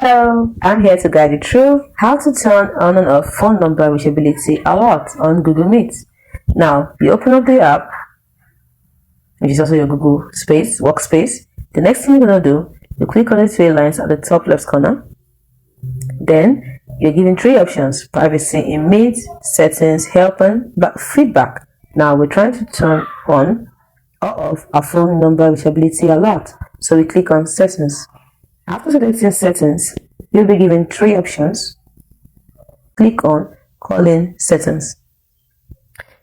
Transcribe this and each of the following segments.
Hello, I'm here to guide you through how to turn on and off phone number reachability alert on Google Meet. Now, you open up the app, which is also your Google Space workspace. The next thing you're going to do, you click on the three lines at the top left corner. Then, you're given three options: privacy in Meet, settings, help, and feedback. Now, we're trying to turn on or off our phone number reachability alert. So we click on settings. After selecting settings, you'll be given three options. Click on calling settings.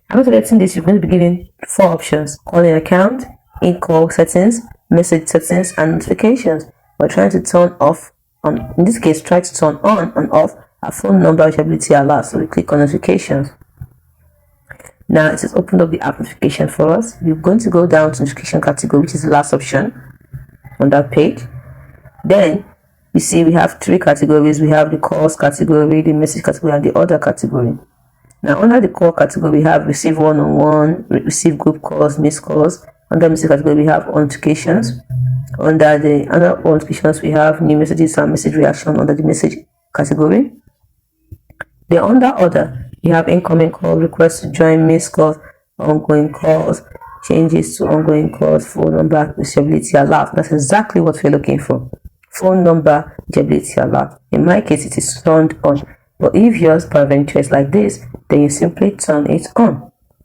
After selecting this, you're going to be given four options: calling account, in-call settings, message settings, and notifications. We're trying to turn off, in this case, try to turn on and off our phone number reachability alert. So we click on notifications. Now it has opened up the app notification for us. We're going to go down to notification category, which is the last option on that page. Then you see we have three categories. We have the calls category, the message category, and the other category. Now under the call category, we have receive one-on-one, receive group calls, missed calls. Under message category, we have notifications. Under the other notifications, we have new messages and message reaction under the message category. Then under other, we have incoming call, request to join, missed calls, ongoing calls, changes to ongoing calls, phone number reachability alert. That's exactly what we're looking for. Phone number reachability alert. In my case, it is turned on, but if yours peradventure is like this, then you simply turn it on.